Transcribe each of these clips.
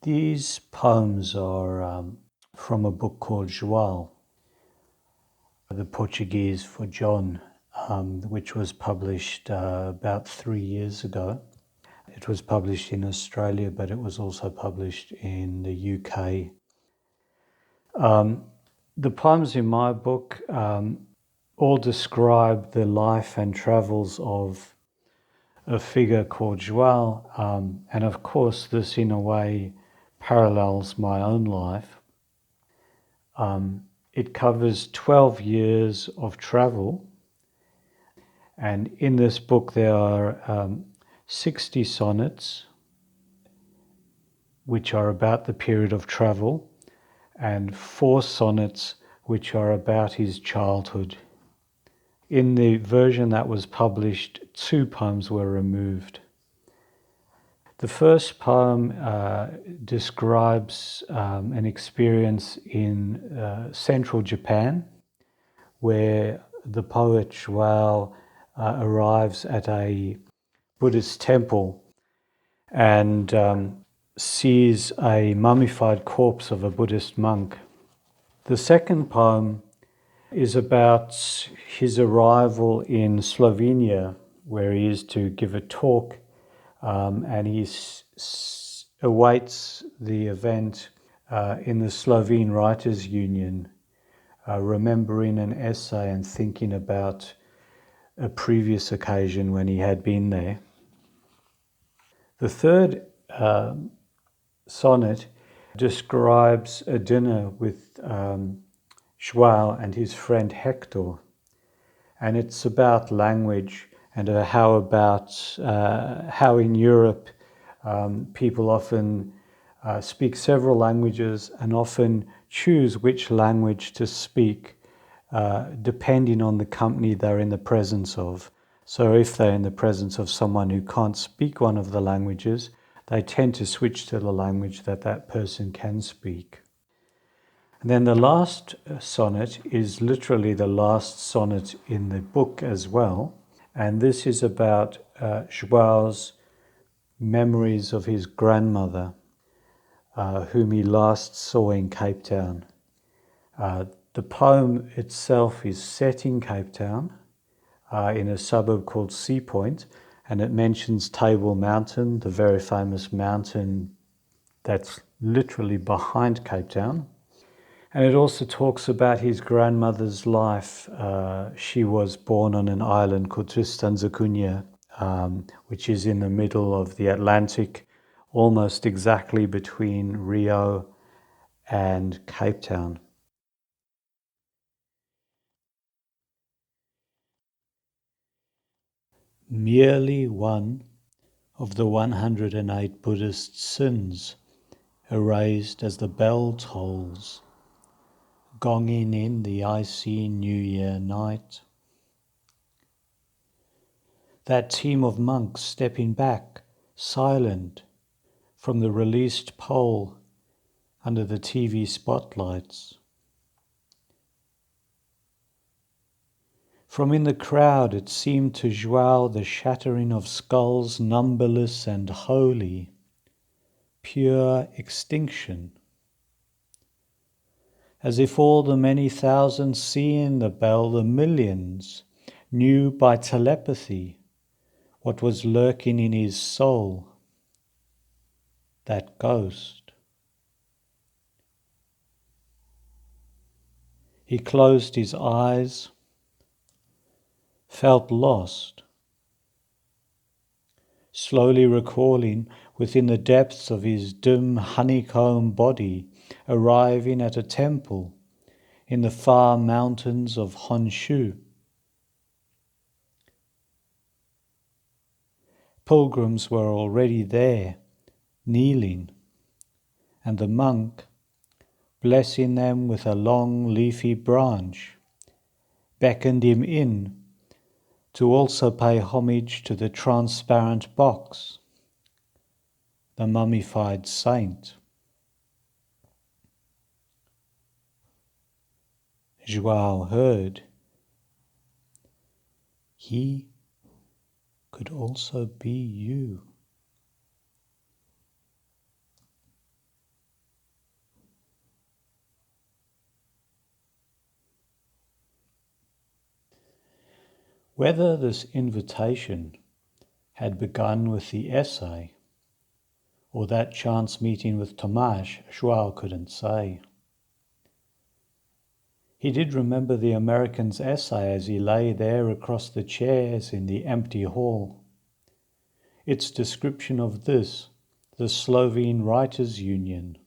These poems are from a book called João, the Portuguese for John, which was published about 3 years ago. It was published in Australia, but it was also published in the UK. The poems in my book all describe the life and travels of a figure called João, and of course this in a way parallels my own life. It covers 12 years of travel, and in this book there are 60 sonnets which are about the period of travel, and 4 sonnets which are about his childhood. In the version that was published, 2 poems were removed. The first poem describes an experience in central Japan, where the poet João arrives at a Buddhist temple and sees a mummified corpse of a Buddhist monk. The second poem is about his arrival in Slovenia, where he is to give a talk, and he awaits the event in the Slovene Writers' Union, remembering an essay and thinking about a previous occasion when he had been there. The third sonnet describes a dinner with João and his friend Hector, and it's about language and how in Europe people often speak several languages and often choose which language to speak depending on the company they're in the presence of. So if they're in the presence of someone who can't speak one of the languages, they tend to switch to the language that person can speak. And then the last sonnet is literally the last sonnet in the book as well. And this is about João's memories of his grandmother, whom he last saw in Cape Town. The poem itself is set in Cape Town, in a suburb called Sea Point, and it mentions Table Mountain, the very famous mountain that's literally behind Cape Town. And it also talks about his grandmother's life. She was born on an island called Tristan da Cunha, which is in the middle of the Atlantic, almost exactly between Rio and Cape Town. Merely one of the 108 Buddhist sins erased as the bell tolls, gonging in the icy New Year night. That team of monks stepping back, silent, from the released pole under the TV spotlights. From in the crowd it seemed to João the shattering of skulls numberless and holy, pure extinction. As if all the many thousands seeing the bell, the millions, knew by telepathy what was lurking in his soul, that ghost. He closed his eyes, felt lost, slowly recalling within the depths of his dim honeycomb body, arriving at a temple in the far mountains of Honshu. Pilgrims were already there, kneeling, and the monk, blessing them with a long leafy branch, beckoned him in to also pay homage to the transparent box, the mummified saint. João heard. He could also be you. Whether this invitation had begun with the essay or that chance meeting with Tomasz, João couldn't say. He did remember the American's essay as he lay there across the chairs in the empty hall. Its description of this, the Slovene Writers' Union,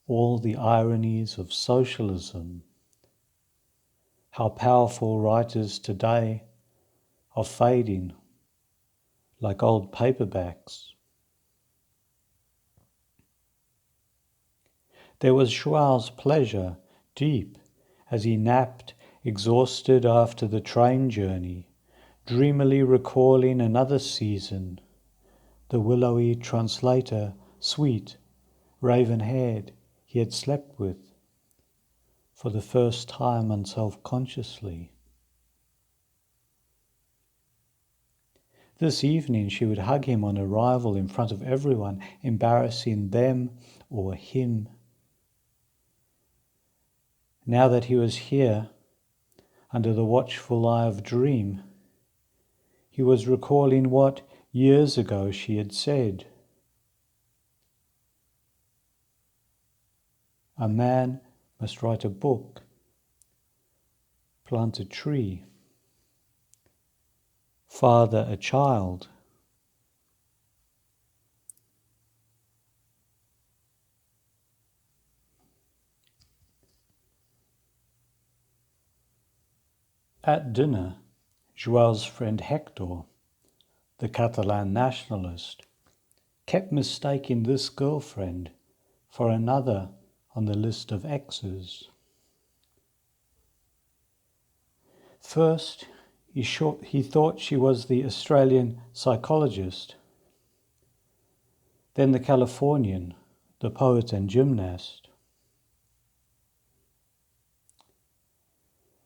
all the ironies of socialism, how powerful writers today are fading like old paperbacks. There was João's pleasure deep as he napped, exhausted after the train journey, dreamily recalling another season, the willowy translator, sweet, raven-haired, he had slept with, for the first time unself-consciously. This evening she would hug him on arrival in front of everyone, embarrassing them or him. Now that he was here, under the watchful eye of dream, he was recalling what years ago she had said. A man must write a book, plant a tree, father a child. At dinner, João's friend Hector, the Catalan nationalist, kept mistaking this girlfriend for another on the list of exes. First, he thought she was the Australian psychologist, then the Californian, the poet and gymnast.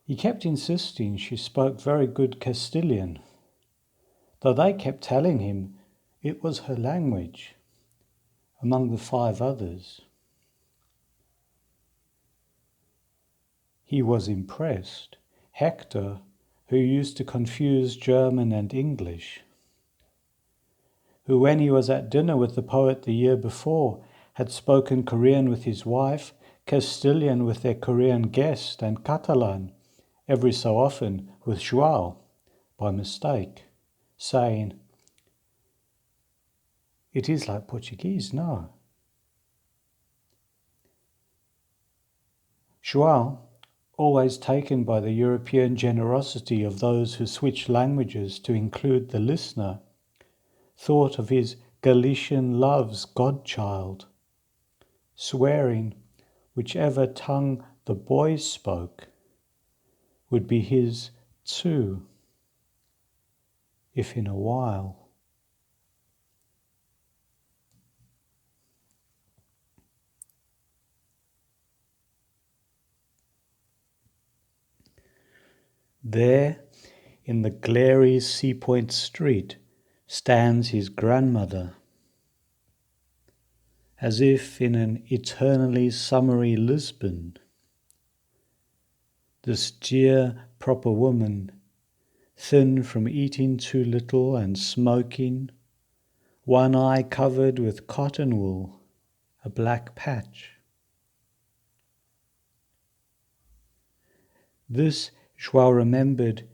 He kept insisting she spoke very good Castilian, though they kept telling him it was her language, among the 5 others. He was impressed. Hector, who used to confuse German and English, who when he was at dinner with the poet the year before had spoken Korean with his wife, Castilian with their Korean guest, and Catalan every so often with João, by mistake, saying, "It is like Portuguese, no?" João, always taken by the European generosity of those who switch languages to include the listener, thought of his Galician love's godchild, swearing whichever tongue the boys spoke would be his too, if in a while. There, in the glary Sea Point street, stands his grandmother, as if in an eternally summery Lisbon. This dear, proper woman, thin from eating too little and smoking, one eye covered with cotton wool, a black patch. This João remembered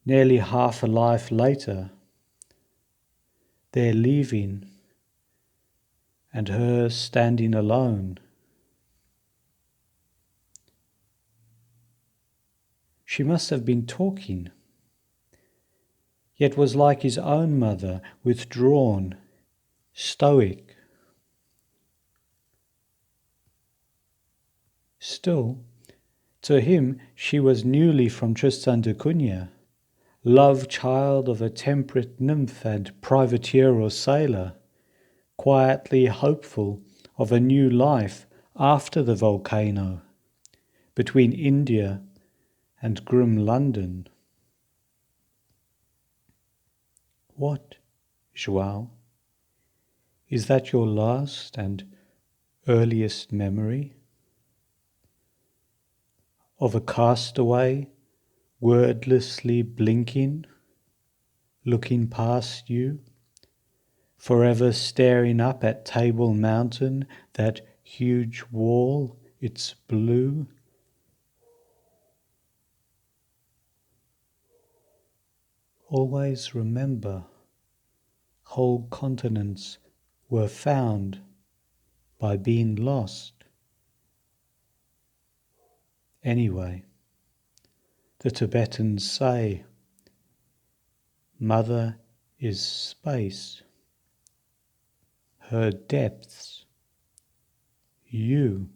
nearly half a life later, their leaving, and her standing alone. She must have been talking, yet was like his own mother, withdrawn, stoic. Still, to him she was newly from Tristan da Cunha, love child of a temperate nymph and privateer or sailor, quietly hopeful of a new life after the volcano, between India and grim London. What, João? Is that your last and earliest memory? Of a castaway wordlessly blinking, looking past you, forever staring up at Table Mountain, that huge wall, it's blue. Always remember, whole continents were found by being lost. Anyway, the Tibetans say, Mother is space, her depths, you.